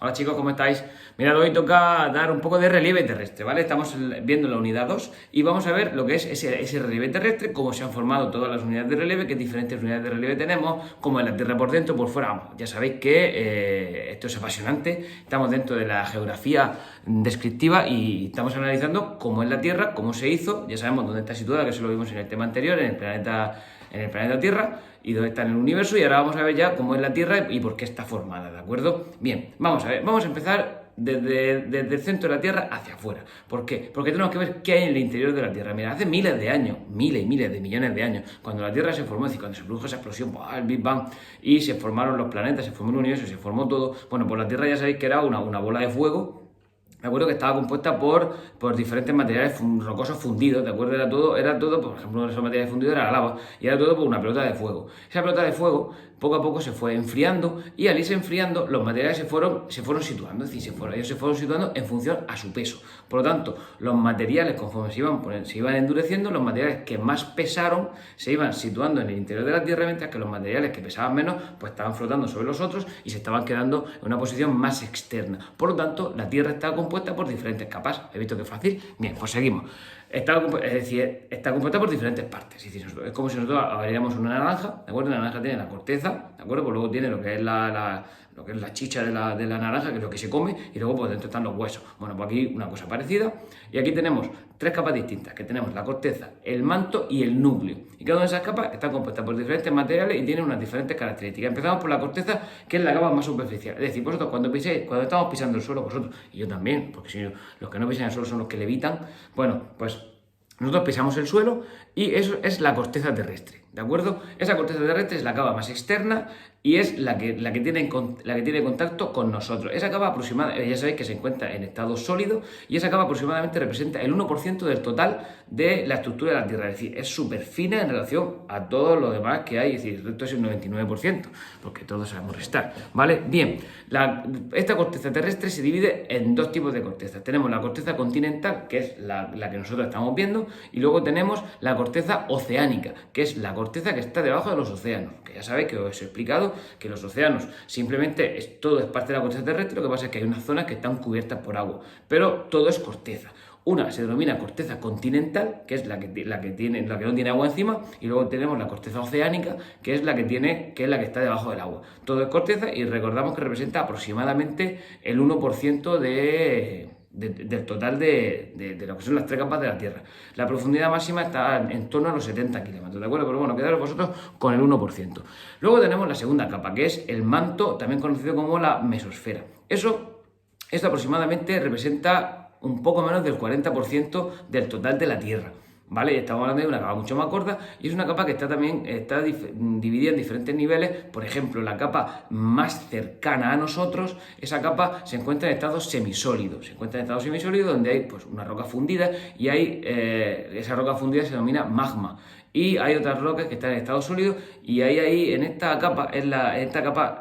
Hola chicos, ¿cómo estáis? Mirad, hoy toca dar un poco de relieve terrestre, ¿vale? Estamos viendo la unidad 2 y vamos a ver lo que es ese relieve terrestre, cómo se han formado todas las unidades de relieve, qué diferentes unidades de relieve tenemos, cómo es la Tierra por dentro, por fuera. Vamos, ya sabéis que esto es apasionante, estamos dentro de la geografía descriptiva y estamos analizando cómo es la Tierra, cómo se hizo, ya sabemos dónde está situada, que eso lo vimos en el tema anterior, en el planeta Tierra, y dónde está en el universo, y ahora vamos a ver ya cómo es la Tierra y por qué está formada, ¿de acuerdo? Bien, vamos a ver, vamos a empezar desde el centro de la Tierra hacia afuera. ¿Por qué? Porque tenemos que ver qué hay en el interior de la Tierra. Mira, hace miles de años, miles y miles de millones de años, cuando la Tierra se formó, es decir, cuando se produjo esa explosión, el Big Bang, y se formaron los planetas, se formó el universo, se formó todo, bueno, pues la Tierra ya sabéis que era una bola de fuego. De acuerdo, que estaba compuesta por diferentes materiales rocosos fundidos, ¿de acuerdo? Era todo, por ejemplo, uno de esos materiales fundidos era la lava, y era todo por una pelota de fuego. Esa pelota de fuego, poco a poco se fue enfriando, y al irse enfriando, los materiales se fueron situando, es decir, ellos se fueron situando en función a su peso. Por lo tanto, los materiales, conforme se iban endureciendo, los materiales que más pesaron se iban situando en el interior de la Tierra, mientras que los materiales que pesaban menos, pues estaban flotando sobre los otros y se estaban quedando en una posición más externa. Por lo tanto, la Tierra está compuesta por diferentes capas. ¿He visto que fácil? Bien, pues seguimos. Está compuesta por diferentes partes. Es decir, es como si nosotros abriéramos una naranja, ¿de acuerdo? La naranja tiene la corteza, ¿de acuerdo? Pues luego tiene lo que es la chicha de la naranja, que es lo que se come, y luego pues dentro están los huesos. Bueno, pues aquí una cosa parecida. Y aquí tenemos tres capas distintas, que tenemos la corteza, el manto y el núcleo. Y cada una de esas capas está compuesta por diferentes materiales y tiene unas diferentes características. Empezamos por la corteza, que es la capa más superficial. Es decir, vosotros cuando estamos pisando el suelo, vosotros, y yo también, porque si los que no pisan el suelo son los que levitan, bueno, pues nosotros pisamos el suelo y eso es la corteza terrestre, ¿de acuerdo? Esa corteza terrestre es la capa más externa y es la que tiene contacto con nosotros. Esa capa aproximadamente, ya sabéis que se encuentra en estado sólido, y esa capa aproximadamente representa el 1% del total de la estructura de la Tierra. Es decir, es súper fina en relación a todo lo demás que hay, es decir, el resto es el 99%, porque todos sabemos restar, ¿vale? Bien, esta corteza terrestre se divide en dos tipos de corteza. Tenemos la corteza continental, que es la que nosotros estamos viendo, y luego tenemos la corteza oceánica, que es la corteza que está debajo de los océanos, que ya sabéis que os he explicado que los océanos simplemente todo es parte de la corteza terrestre. Lo que pasa es que hay unas zonas que están cubiertas por agua, pero todo es corteza. Una se denomina corteza continental, que es la que no tiene agua encima, y luego tenemos la corteza oceánica, que es la que está debajo del agua. Todo es corteza, y recordamos que representa aproximadamente el 1% del total de lo que son las tres capas de la Tierra. La profundidad máxima está en torno a los 70 kilómetros, ¿de acuerdo? Pero bueno, quedaros vosotros con el 1%. Luego tenemos la segunda capa, que es el manto, también conocido como la mesosfera. Esto aproximadamente representa un poco menos del 40% del total de la Tierra, ¿vale? Estamos hablando de una capa mucho más corta, y es una capa que está dividida en diferentes niveles. Por ejemplo, la capa más cercana a nosotros, esa capa se encuentra en estado semisólido. Donde hay pues una roca fundida, y esa roca fundida se denomina magma. Y hay otras rocas que están en estado sólido, y en esta capa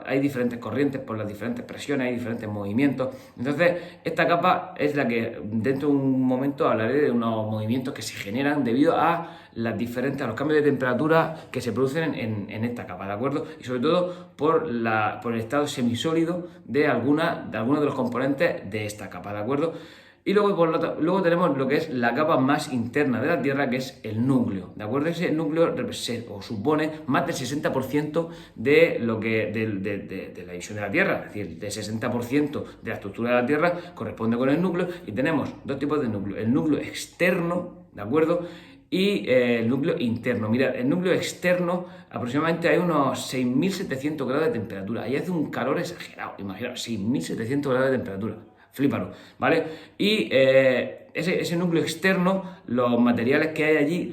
hay diferentes corrientes por las diferentes presiones, hay diferentes movimientos. Entonces, esta capa es la que dentro de un momento hablaré de unos movimientos que se generan debido a los cambios de temperatura que se producen en esta capa, ¿de acuerdo? Y sobre todo por el estado semisólido de algunos de los componentes de esta capa, ¿de acuerdo? Y luego tenemos lo que es la capa más interna de la Tierra, que es el núcleo, ¿de acuerdo? Ese núcleo supone más del 60% de la visión de la Tierra. Es decir, el 60% de la estructura de la Tierra corresponde con el núcleo, y tenemos dos tipos de núcleo: el núcleo externo, ¿de acuerdo?, y el núcleo interno. Mirad, el núcleo externo aproximadamente hay unos 6.700 grados de temperatura. Ahí hace un calor exagerado, imaginaos, 6.700 grados de temperatura. Flípalo, ¿vale? Y ese núcleo externo, los materiales que hay allí,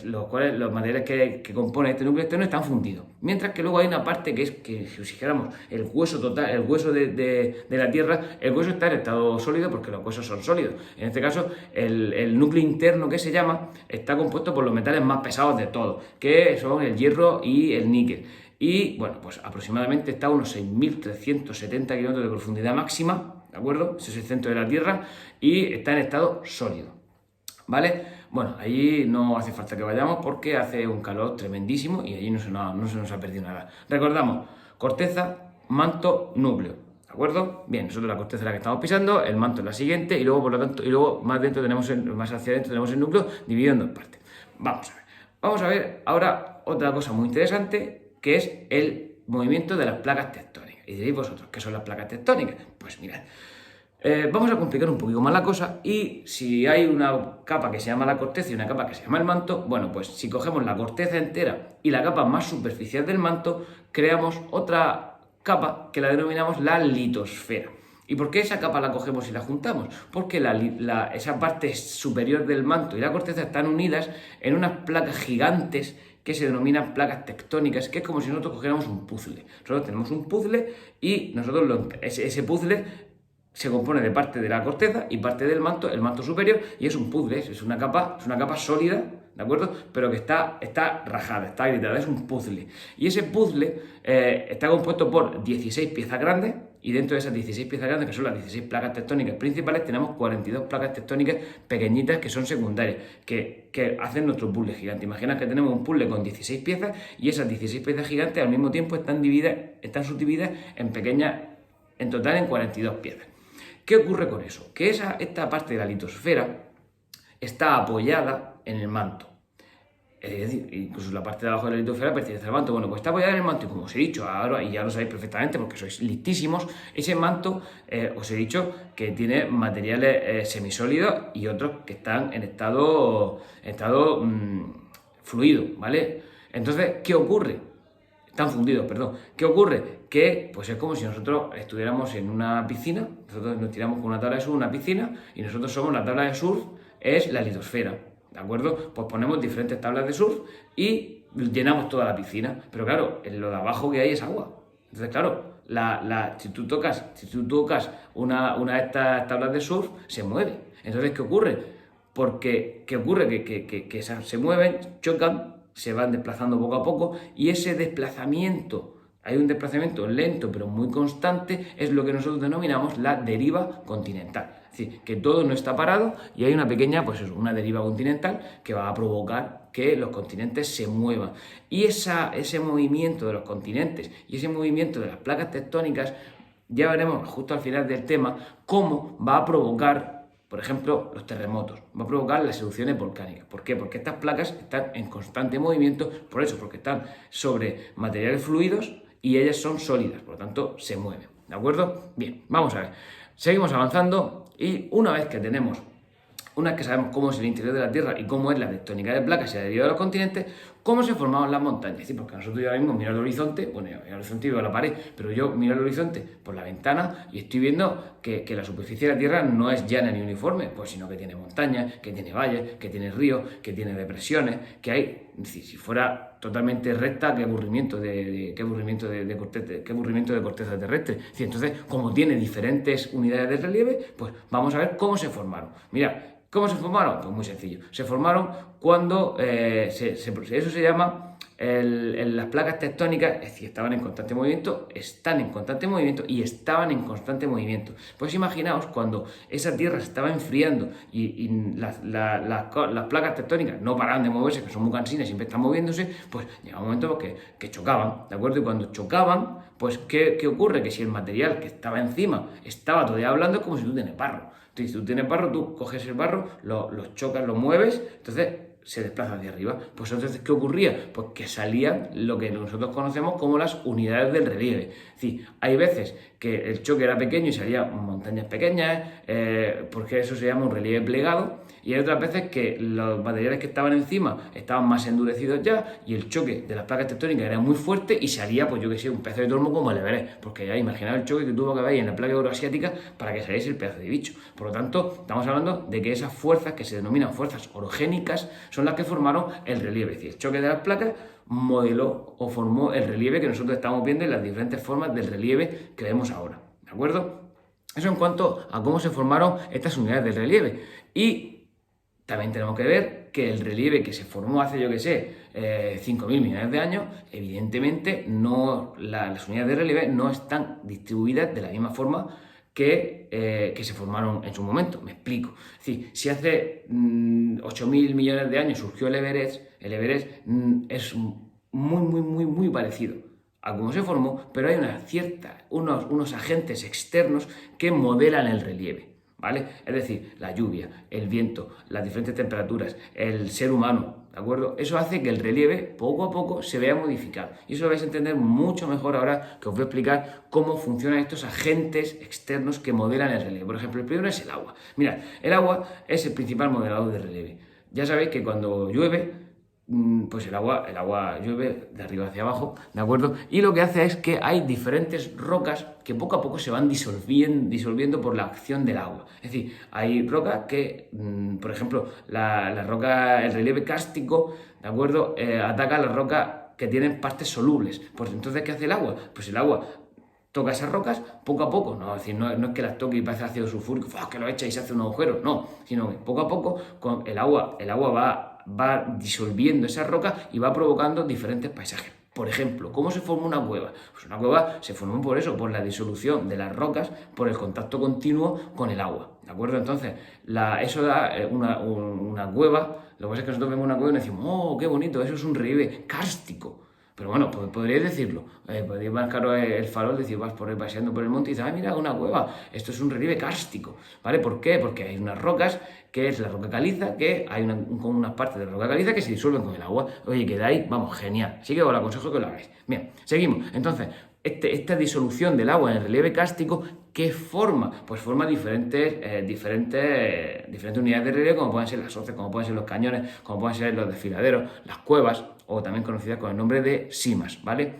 los materiales que componen este núcleo externo, están fundidos. Mientras que luego hay una parte que si dijéramos el hueso total, el hueso de la Tierra, el hueso está en estado sólido porque los huesos son sólidos. En este caso, el núcleo interno, que se llama, está compuesto por los metales más pesados de todos, que son el hierro y el níquel. Y bueno, pues aproximadamente está a unos 6.370 kilómetros de profundidad máxima, ¿de acuerdo? Ese es el centro de la Tierra, y está en estado sólido, ¿vale? Bueno, allí no hace falta que vayamos porque hace un calor tremendísimo y allí no se nos ha perdido nada. Recordamos: corteza, manto, núcleo. ¿De acuerdo? Bien, nosotros la corteza es la que estamos pisando, el manto es la siguiente y luego, por lo tanto, y luego más más hacia adentro tenemos el núcleo dividido en dos partes. Vamos a ver. Vamos a ver ahora otra cosa muy interesante, que es el movimiento de las placas tectónicas. Y diréis vosotros, ¿qué son las placas tectónicas? Pues mirad, vamos a complicar un poquito más la cosa y si hay una capa que se llama la corteza y una capa que se llama el manto, bueno, pues si cogemos la corteza entera y la capa más superficial del manto, creamos otra capa que la denominamos la litosfera. ¿Y por qué esa capa la cogemos y la juntamos? Porque esa parte superior del manto y la corteza están unidas en unas placas gigantes que se denominan placas tectónicas, que es como si nosotros cogiéramos un puzzle. Nosotros tenemos un puzzle y ese puzzle se compone de parte de la corteza y parte del manto, el manto superior, y es un puzzle, es una capa sólida, ¿de acuerdo? Pero que está rajada, está gritada, es un puzzle. Y ese puzzle está compuesto por 16 piezas grandes, y dentro de esas 16 piezas grandes, que son las 16 placas tectónicas principales, tenemos 42 placas tectónicas pequeñitas que son secundarias, que hacen nuestro puzzle gigante. Imagina que tenemos un puzzle con 16 piezas, y esas 16 piezas gigantes al mismo tiempo están subdivididas en total en 42 piezas. ¿Qué ocurre con eso? Que esta parte de la litosfera está apoyada en el manto. Es decir, incluso la parte de abajo de la litosfera pertenece al manto. Bueno, pues está apoyada en el manto y como os he dicho ahora, y ya lo sabéis perfectamente porque sois listísimos, ese manto, os he dicho que tiene materiales semisólidos y otros que están en estado fluido, ¿vale? Entonces, ¿qué ocurre? Están fundidos, perdón. ¿Qué ocurre? Que pues es como si nosotros estuviéramos en una piscina, nosotros nos tiramos con una tabla de surf en una piscina y nosotros somos la tabla de surf, es la litosfera, ¿de acuerdo? Pues ponemos diferentes tablas de surf y llenamos toda la piscina, pero claro, en lo de abajo que hay es agua. Entonces, claro, si tú tocas una de estas tablas de surf, se mueve. Entonces, ¿qué ocurre? ¿Qué ocurre? Que se mueven, chocan, se van desplazando poco a poco y ese desplazamiento, hay un desplazamiento lento pero muy constante, es lo que nosotros denominamos la deriva continental. Es decir, que todo no está parado y hay una pequeña, pues eso, una deriva continental que va a provocar que los continentes se muevan. Y ese movimiento de los continentes y ese movimiento de las placas tectónicas, ya veremos justo al final del tema cómo va a provocar, por ejemplo, los terremotos, va a provocar las erupciones volcánicas. ¿Por qué? Porque estas placas están en constante movimiento, por eso, porque están sobre materiales fluidos y ellas son sólidas, por lo tanto, se mueven. ¿De acuerdo? Bien, vamos a ver. Seguimos avanzando y una vez que sabemos cómo es el interior de la Tierra y cómo es la tectónica de placas y la deriva de los continentes, cómo se formaban las montañas. Sí, porque nosotros ahora mismo miro el horizonte, bueno, yo miro el horizonte y veo la pared, pero yo miro el horizonte por la ventana y estoy viendo que la superficie de la Tierra no es llana ni uniforme, pues sino que tiene montañas, que tiene valles, que tiene ríos, que tiene depresiones, que hay, si fuera totalmente recta, qué aburrimiento de corteza terrestre. Sí, entonces, como tiene diferentes unidades de relieve, pues vamos a ver cómo se formaron. Mira, ¿cómo se formaron? Pues muy sencillo. Se formaron cuando eso se llama las placas tectónicas, es decir, estaban en constante movimiento, están en constante movimiento y estaban en constante movimiento. Pues imaginaos cuando esa Tierra se estaba enfriando y las placas tectónicas no paraban de moverse, que son muy cansinas, siempre están moviéndose, pues llega un momento que chocaban, ¿de acuerdo? Y cuando chocaban, pues ¿qué ocurre? Que si el material que estaba encima estaba todavía hablando, es como si tú tienes barro. Entonces, si tú tienes barro, tú coges el barro, lo chocas, lo mueves, entonces se desplaza hacia arriba. Pues entonces, ¿qué ocurría? Pues que salían lo que nosotros conocemos como las unidades del relieve. Es decir, hay veces que el choque era pequeño y salían montañas pequeñas, porque eso se llama un relieve plegado, y hay otras veces que los materiales que estaban encima estaban más endurecidos ya, y el choque de las placas tectónicas era muy fuerte y salía, pues yo que sé, un pedazo de tormo como el Everest, porque ya imaginad el choque que tuvo que haber en la placa euroasiática para que saliese el pedazo de bicho. Por lo tanto, estamos hablando de que esas fuerzas, que se denominan fuerzas orogénicas, son las que formaron el relieve. Es decir, el choque de las placas modeló o formó el relieve que nosotros estamos viendo en las diferentes formas del relieve que vemos ahora. ¿De acuerdo? Eso en cuanto a cómo se formaron estas unidades del relieve. Y también tenemos que ver que el relieve que se formó hace, yo que sé, 5.000 millones de años, evidentemente las unidades de relieve no están distribuidas de la misma forma que se formaron en su momento. Me explico. Es decir, si hace 8.000 millones de años surgió el Everest es muy parecido a cómo se formó, pero hay unos agentes externos que modelan el relieve, ¿vale? Es decir, la lluvia, el viento, las diferentes temperaturas, el ser humano, ¿de acuerdo? Eso hace que el relieve poco a poco se vea modificado. Y eso lo vais a entender mucho mejor ahora que os voy a explicar cómo funcionan estos agentes externos que modelan el relieve. Por ejemplo, el primero es el agua. Mirad, el agua es el principal modelador de relieve. Ya sabéis que cuando llueve, pues el agua llueve de arriba hacia abajo, ¿de acuerdo? Y lo que hace es que hay diferentes rocas que poco a poco se van disolviendo por la acción del agua. Es decir, hay rocas que, por ejemplo, la roca, el relieve kárstico, ¿de acuerdo? Ataca a las rocas que tienen partes solubles. Pues entonces, ¿qué hace el agua? Pues el agua toca esas rocas poco a poco, no es que las toque y parece ácido sulfúrico, que lo echa y se hace un agujero, no, sino que poco a poco con el agua va disolviendo esas rocas y va provocando diferentes paisajes. Por ejemplo, ¿cómo se forma una cueva? Pues una cueva se forma por eso, por la disolución de las rocas, por el contacto continuo con el agua, ¿de acuerdo? Entonces, eso da una cueva. Lo que pasa es que nosotros vemos una cueva y decimos, ¡oh, qué bonito! Eso es un relieve kárstico. Pero bueno, pues podríais decirlo, podríais marcaros el farol, decir, vas por ahí paseando por el monte y dices, mira, una cueva, esto es un relieve kárstico, ¿vale? ¿Por qué? Porque hay unas rocas, que es la roca caliza, que hay con unas partes de la roca caliza que se disuelven con el agua. Oye, que de ahí, vamos, genial, sí que os lo aconsejo que lo hagáis. Bien, seguimos. Entonces, esta disolución del agua en el relieve kárstico, ¿qué forma? Pues forma diferentes unidades de relieve, como pueden ser las hoces, como pueden ser los cañones, como pueden ser los desfiladeros, las cuevas, o también conocidas con el nombre de simas, ¿vale?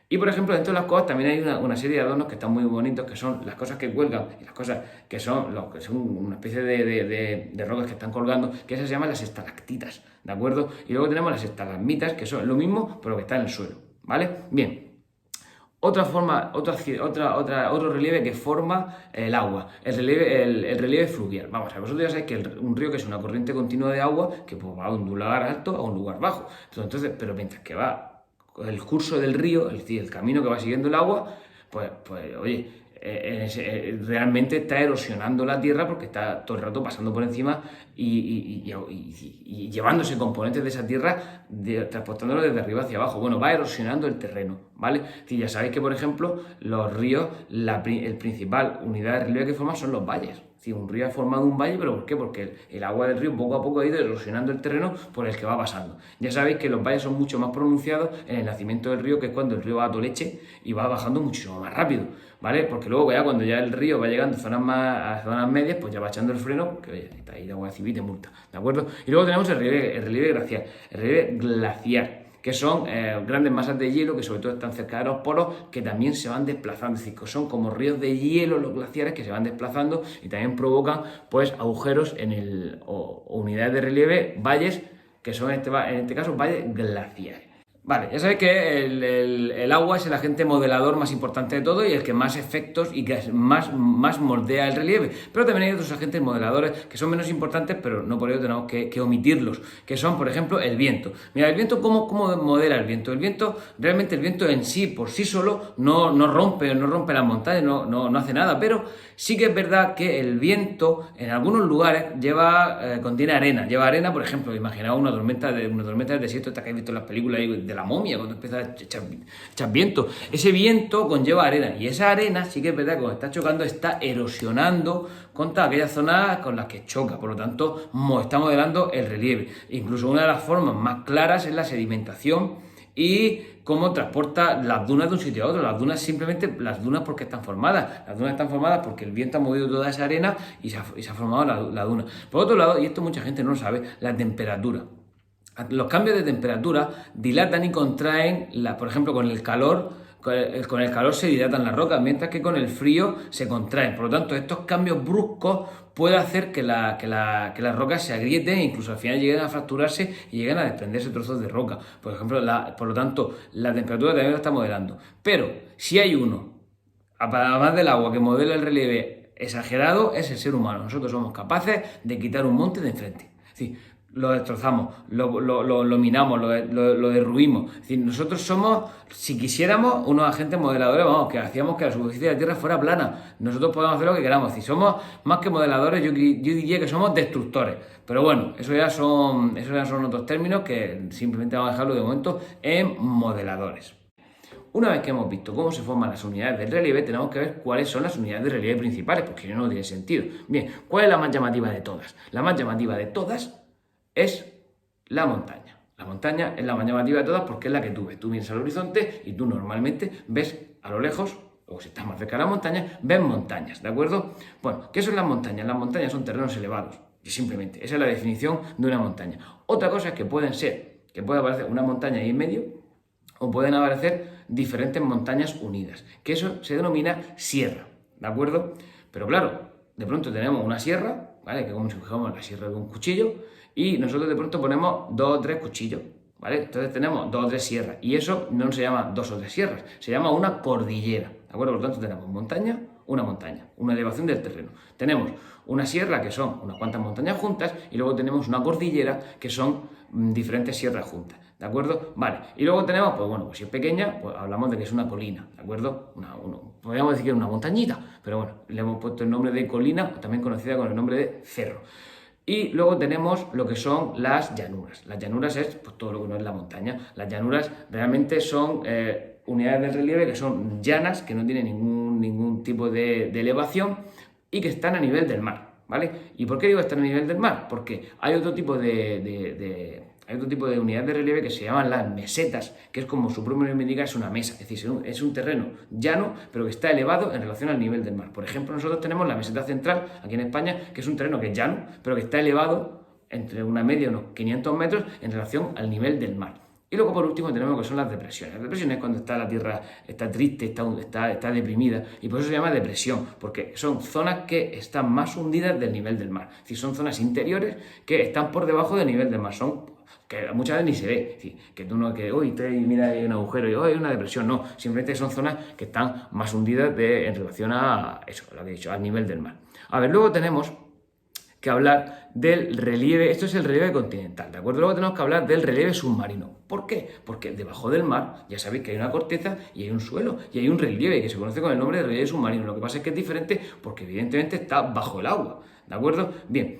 Y por ejemplo, dentro de las cuevas también hay una serie de adornos que están muy bonitos, que son las cosas que cuelgan y las cosas que son una especie de rocas que están colgando, que esas se llaman las estalactitas, ¿de acuerdo? Y luego tenemos las estalagmitas, que son lo mismo, pero que están en el suelo, ¿vale? Bien. Otro relieve que forma el agua, el relieve fluvial. Vamos a ver, vosotros ya sabéis que un río, que es una corriente continua de agua, que pues, va a un lugar alto a un lugar bajo. Entonces, pero mientras que va el curso del río, es decir, el camino que va siguiendo el agua, pues oye, realmente está erosionando la tierra porque está todo el rato pasando por encima y llevándose componentes de esa tierra, transportándolo desde arriba hacia abajo. Bueno, va erosionando el terreno, ¿vale? Es decir, ya sabéis que, por ejemplo, los ríos, el principal unidad de relieve que forman son los valles. Es decir, un río ha formado un valle, ¿pero por qué? Porque el agua del río poco a poco ha ido erosionando el terreno por el que va pasando. Ya sabéis que los valles son mucho más pronunciados en el nacimiento del río, que es cuando el río va a toleche y va bajando muchísimo más rápido, ¿vale? Porque luego ya cuando ya el río va llegando a zonas medias, pues ya va echando el freno, porque oye, está ahí de agua civil y te multa, ¿de acuerdo? Y luego tenemos el relieve glaciar. El relieve glaciar, que son grandes masas de hielo que sobre todo están cerca de los polos, que también se van desplazando, es decir, que son como ríos de hielo los glaciares que se van desplazando y también provocan pues agujeros o unidades de relieve, valles, que son en este caso valles glaciares. Vale, ya sabéis que el agua es el agente modelador más importante de todo y el que más efectos y que más moldea el relieve. Pero también hay otros agentes modeladores que son menos importantes, pero no por ello tenemos que omitirlos, que son, por ejemplo, el viento. Mira, el viento, ¿cómo modela el viento? Realmente el viento en sí, por sí solo, no rompe las montañas, no hace nada, pero sí que es verdad que el viento en algunos lugares contiene arena. Lleva arena, por ejemplo, imaginaos una tormenta del desierto, esta que habéis visto en las películas de la momia, cuando empieza a echar viento. Ese viento conlleva arena y esa arena sí que es verdad que cuando está chocando está erosionando contra aquellas zonas con las que choca, por lo tanto está modelando el relieve. Incluso una de las formas más claras es la sedimentación y cómo transporta las dunas de un sitio a otro. Las dunas porque están formadas. Las dunas están formadas porque el viento ha movido toda esa arena y se ha formado la duna. Por otro lado, y esto mucha gente no lo sabe, la temperatura. Los cambios de temperatura dilatan y contraen, por ejemplo, con el calor se dilatan las rocas, mientras que con el frío se contraen. Por lo tanto, estos cambios bruscos pueden hacer que las rocas se agrieten e incluso al final lleguen a fracturarse y lleguen a desprenderse trozos de roca. Por ejemplo, por lo tanto, la temperatura también lo está modelando. Pero si hay uno, además del agua, que modela el relieve exagerado, es el ser humano. Nosotros somos capaces de quitar un monte de enfrente. Es decir, lo destrozamos, lo minamos, lo derruimos. Es decir, nosotros somos, si quisiéramos, unos agentes modeladores, que hacíamos que la superficie de la Tierra fuera plana. Nosotros podemos hacer lo que queramos. Si somos más que modeladores, yo diría que somos destructores. Pero bueno, eso ya son otros términos que simplemente vamos a dejarlo de momento en modeladores. una vez que hemos visto cómo se forman las unidades del relieve, tenemos que ver cuáles son las unidades de relieve principales, porque si no, no tiene sentido. Bien, ¿cuál es la más llamativa de todas? La más llamativa de todas es la montaña. La montaña es la más llamativa de todas porque es la que tú ves. Tú vienes al horizonte y tú normalmente ves a lo lejos, o si estás más cerca de la montaña, ves montañas, ¿de acuerdo? Bueno, ¿qué son las montañas? Las montañas son terrenos elevados, y simplemente, esa es la definición de una montaña. Otra cosa es que puede aparecer una montaña ahí en medio, o pueden aparecer diferentes montañas unidas, que eso se denomina sierra, ¿de acuerdo? Pero claro, de pronto tenemos una sierra, ¿vale? Que como si fijamos la sierra de un cuchillo, y nosotros de pronto ponemos 2 o 3 cuchillos, ¿vale? Entonces tenemos 2 o 3 sierras, y eso no se llama 2 o 3 sierras, se llama una cordillera, ¿de acuerdo? Por lo tanto tenemos montaña, una elevación del terreno. Tenemos una sierra, que son unas cuantas montañas juntas, y luego tenemos una cordillera, que son diferentes sierras juntas, ¿de acuerdo? Vale, y luego tenemos, pues bueno, pues si es pequeña, pues hablamos de que es una colina, ¿de acuerdo? Podríamos decir que es una montañita, pero bueno, le hemos puesto el nombre de colina, también conocida con el nombre de cerro. Y luego tenemos lo que son las llanuras. Las llanuras es pues, todo lo que no es la montaña. Las llanuras realmente son unidades de relieve que son llanas, que no tienen ningún tipo de elevación y que están a nivel del mar, ¿vale? ¿Y por qué digo están a nivel del mar? Porque hay otro tipo de unidades de relieve que se llaman las mesetas, que es como su propio nombre indica, es una mesa, es decir, es un terreno llano, pero que está elevado en relación al nivel del mar. Por ejemplo, nosotros tenemos la meseta central, aquí en España, que es un terreno que es llano, pero que está elevado entre una media y unos 500 metros en relación al nivel del mar. Y luego, por último, tenemos lo que son las depresiones. Las depresiones es cuando la tierra está triste, está deprimida, y por eso se llama depresión, porque son zonas que están más hundidas del nivel del mar. Es decir, son zonas interiores que están por debajo del nivel del mar. Son que muchas veces ni se ve, es decir, que tú no, que hoy mira hay un agujero y hoy hay una depresión, no, simplemente son zonas que están más hundidas en relación a eso, lo que he dicho, al nivel del mar. A ver, luego tenemos que hablar del relieve, esto es el relieve continental, ¿de acuerdo? Luego tenemos que hablar del relieve submarino. ¿Por qué? Porque debajo del mar ya sabéis que hay una corteza y hay un suelo y hay un relieve que se conoce con el nombre de relieve submarino. Lo que pasa es que es diferente porque evidentemente está bajo el agua, ¿de acuerdo? Bien,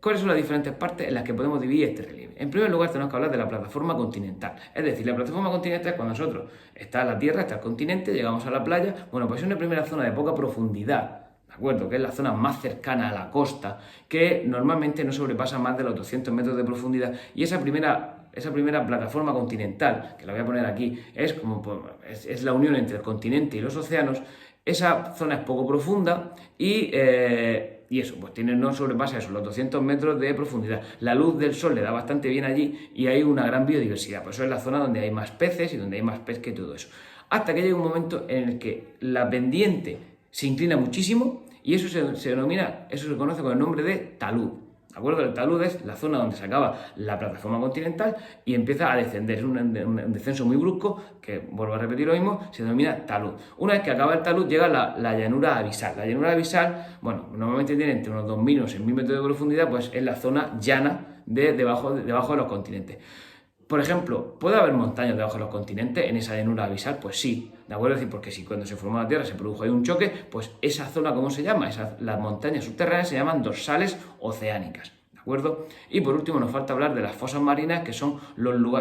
¿cuáles son las diferentes partes en las que podemos dividir este relieve? En primer lugar tenemos que hablar de la plataforma continental. Es decir, la plataforma continental es cuando nosotros está la tierra, está el continente, llegamos a la playa, bueno, pues es una primera zona de poca profundidad, ¿de acuerdo? Que es la zona más cercana a la costa, que normalmente no sobrepasa más de los 200 metros de profundidad, y esa primera plataforma continental, que la voy a poner aquí, es la unión entre el continente y los océanos. Esa zona es poco profunda y eso, pues no sobrepasa eso, los 200 metros de profundidad. La luz del sol le da bastante bien allí y hay una gran biodiversidad. Por eso es la zona donde hay más peces y donde hay más pesca y todo eso. Hasta que llega un momento en el que la pendiente se inclina muchísimo y eso se conoce con el nombre de talud. ¿De acuerdo? El talud es la zona donde se acaba la plataforma continental y empieza a descender. Es un descenso muy brusco, que vuelvo a repetir lo mismo, se denomina talud. Una vez que acaba el talud llega la llanura abisal. La llanura abisal, bueno, normalmente tiene entre unos 2.000 o 6.000 metros de profundidad, pues es la zona llana debajo de los continentes. Por ejemplo, ¿puede haber montañas debajo de los continentes en esa llanura abisal? Pues sí, ¿de acuerdo? Es decir, porque si cuando se formó la Tierra se produjo ahí un choque, pues esa zona, ¿cómo se llama? Las montañas subterráneas se llaman dorsales oceánicas, ¿de acuerdo? Y por último nos falta hablar de las fosas marinas, que son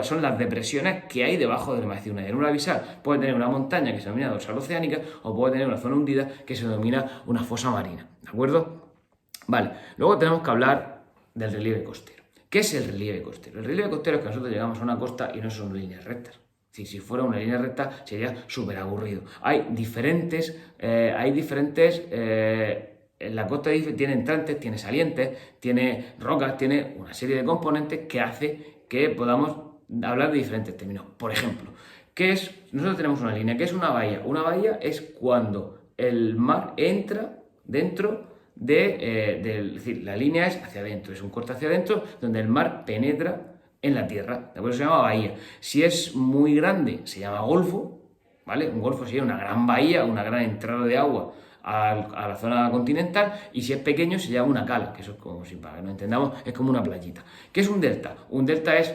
son las depresiones que hay debajo del mar. Es decir, una llanura abisal puede tener una montaña que se denomina dorsal oceánica o puede tener una zona hundida que se denomina una fosa marina, ¿de acuerdo? Vale, luego tenemos que hablar del relieve costero. ¿Qué es el relieve costero? El relieve costero es que nosotros llegamos a una costa y no son líneas rectas. Si fuera una línea recta sería súper aburrido. Hay diferentes la costa tiene entrantes, tiene salientes, tiene rocas, tiene una serie de componentes que hace que podamos hablar de diferentes términos. Por ejemplo, nosotros tenemos una línea, ¿qué es una bahía? Una bahía es cuando el mar entra dentro es decir, la línea es hacia adentro, es un corte hacia adentro donde el mar penetra en la tierra, de acuerdo, se llama bahía. Si es muy grande se llama golfo, ¿vale? Un golfo sería una gran bahía, una gran entrada de agua a la zona continental, y si es pequeño se llama una cala, que eso es como, si para que nos entendamos, es como una playita. ¿Qué es un delta? Un delta es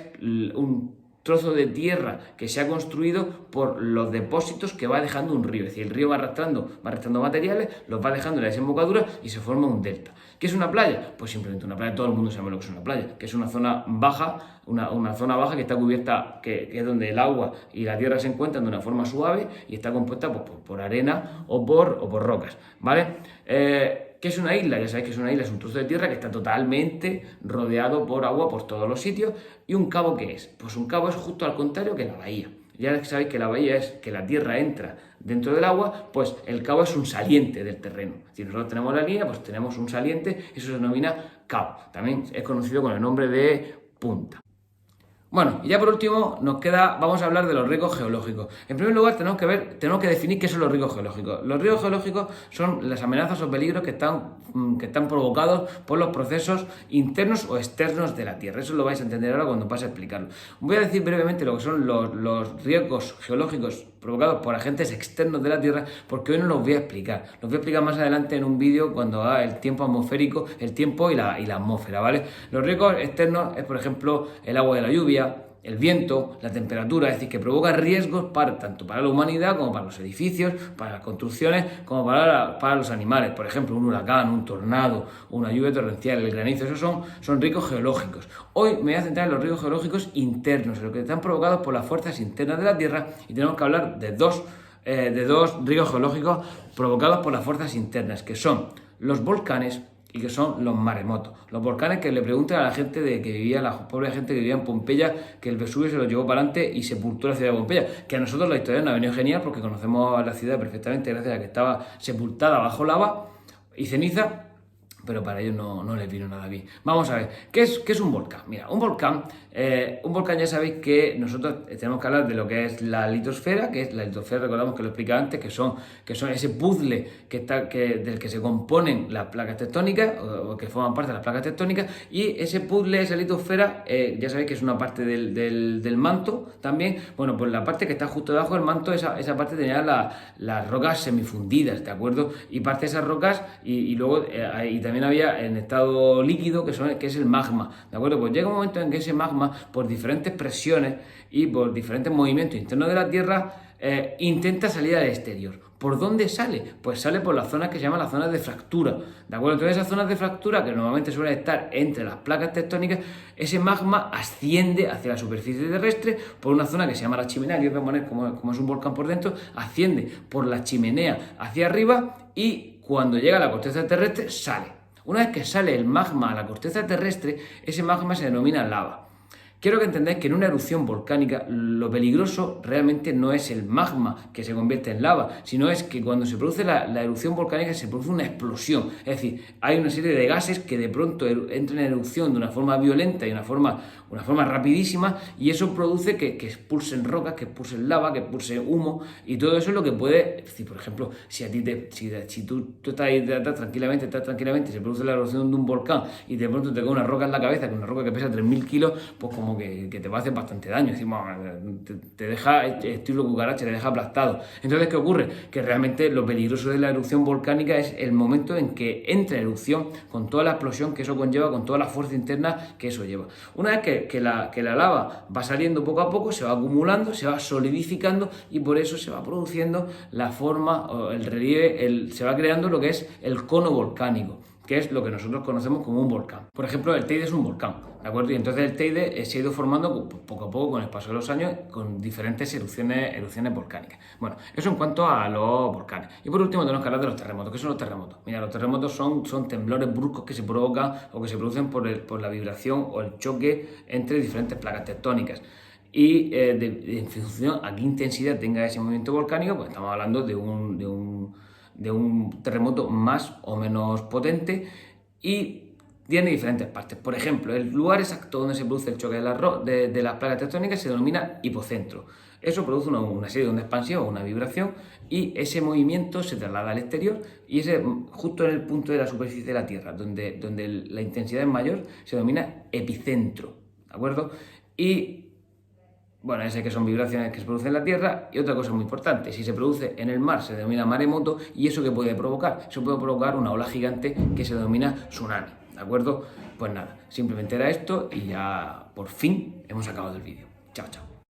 trozo de tierra que se ha construido por los depósitos que va dejando un río. Es decir, el río va arrastrando materiales, los va dejando en la desembocadura y se forma un delta. ¿Qué es una playa? Pues simplemente una playa, todo el mundo sabe lo que es una playa, que es una zona baja, una zona baja que está cubierta, que es donde el agua y la tierra se encuentran de una forma suave y está compuesta pues, por arena o por rocas, ¿vale? ¿Qué es una isla? Ya sabéis que es una isla, es un trozo de tierra que está totalmente rodeado por agua por todos los sitios. ¿Y un cabo qué es? Pues un cabo es justo al contrario que la bahía. Ya sabéis que la bahía es que la tierra entra dentro del agua, pues el cabo es un saliente del terreno. Si nosotros tenemos la línea, pues tenemos un saliente, eso se denomina cabo. También es conocido con el nombre de punta. Bueno, y ya por último vamos a hablar de los riesgos geológicos. En primer lugar tenemos que definir qué son los riesgos geológicos. Los riesgos geológicos son las amenazas o peligros que están provocados por los procesos internos o externos de la Tierra. Eso lo vais a entender ahora cuando pase a explicarlo. Voy a decir brevemente lo que son los riesgos geológicos provocados por agentes externos de la Tierra, porque hoy no los voy a explicar. Los voy a explicar más adelante en un vídeo cuando haga el tiempo atmosférico, el tiempo y la atmósfera, ¿vale? Los riesgos externos es, por ejemplo, el agua de la lluvia, el viento, la temperatura, es decir, que provoca riesgos tanto para la humanidad como para los edificios, para las construcciones, como para los animales. Por ejemplo, un huracán, un tornado, una lluvia torrencial, el granizo, esos son riesgos geológicos. Hoy me voy a centrar en los riesgos geológicos internos, en los que están provocados por las fuerzas internas de la Tierra, y tenemos que hablar de dos riesgos geológicos provocados por las fuerzas internas, que son los volcanes y que son los maremotos. Los volcanes, que le preguntan a la gente la pobre gente que vivía en Pompeya, que el Vesubio se lo llevó para adelante y sepultó la ciudad de Pompeya, que a nosotros la historia nos ha venido genial porque conocemos la ciudad perfectamente gracias a que estaba sepultada bajo lava y ceniza, pero para ellos no les vino nada bien. Vamos a ver, ¿qué es un volcán? Mira, un volcán ya sabéis que nosotros tenemos que hablar de lo que es la litosfera, que es la litosfera, recordamos que lo explica antes, que son ese puzzle del que se componen las placas tectónicas, o que forman parte de las placas tectónicas, y ese puzzle, esa litosfera, ya sabéis que es una parte del manto también. Bueno, pues la parte que está justo debajo del manto, esa parte tenía las rocas semifundidas, ¿de acuerdo? Y parte de esas rocas, y luego y también había en estado líquido, que es el magma, ¿de acuerdo? Pues llega un momento en que ese magma, por diferentes presiones y por diferentes movimientos internos de la Tierra, intenta salir al exterior. ¿Por dónde sale? Pues sale por las zonas que se llaman las zonas de fractura, ¿de acuerdo? Entonces esas zonas de fractura, que normalmente suelen estar entre las placas tectónicas, ese magma asciende hacia la superficie terrestre por una zona que se llama la chimenea, que os voy a poner como es un volcán por dentro, asciende por la chimenea hacia arriba y cuando llega a la corteza terrestre sale. Una vez que sale el magma a la corteza terrestre, ese magma se denomina lava. Quiero que entendáis que en una erupción volcánica lo peligroso realmente no es el magma que se convierte en lava, sino es que cuando se produce la erupción volcánica se produce una explosión. Es decir, hay una serie de gases que de pronto entran en erupción de una forma violenta y una forma rapidísima, y eso produce que expulsen rocas, que expulsen lava, que expulsen humo, y todo eso es lo que puede, si por ejemplo, si tú estás tranquilamente, y se produce la erupción de un volcán y de pronto te cae una roca en la cabeza, que una roca que pesa 3.000 kilos, pues como que te va a hacer bastante daño. Decimos, te deja estilo cucaracha, te deja aplastado. Entonces, ¿qué ocurre? Que realmente lo peligroso de la erupción volcánica es el momento en que entra en erupción, con toda la explosión que eso conlleva, con toda la fuerza interna que eso lleva. Una vez que la lava va saliendo poco a poco, se va acumulando, se va solidificando, y por eso se va produciendo la forma, o el relieve, se va creando lo que es el cono volcánico, que es lo que nosotros conocemos como un volcán. Por ejemplo, el Teide es un volcán, ¿de acuerdo? Y entonces el Teide se ha ido formando poco a poco con el paso de los años, con diferentes erupciones volcánicas. Bueno, eso en cuanto a los volcanes. Y por último tenemos que hablar de los terremotos. ¿Qué son los terremotos? Mira, los terremotos son temblores bruscos que se provocan o que se producen por la vibración o el choque entre diferentes placas tectónicas. Y en función a qué intensidad tenga ese movimiento volcánico, pues estamos hablando de un terremoto más o menos potente, y tiene diferentes partes. Por ejemplo, el lugar exacto donde se produce el choque de las placas tectónicas se denomina hipocentro. Eso produce una serie de ondas expansivas, una vibración, y ese movimiento se traslada al exterior, y ese justo en el punto de la superficie de la Tierra, donde la intensidad es mayor, se denomina epicentro, ¿de acuerdo? Y bueno, ese que son vibraciones que se producen en la Tierra. Y otra cosa muy importante, si se produce en el mar se denomina maremoto, y eso que puede provocar, eso puede provocar una ola gigante que se denomina tsunami, ¿de acuerdo? Pues nada, simplemente era esto y ya por fin hemos acabado el vídeo. Chao, chao.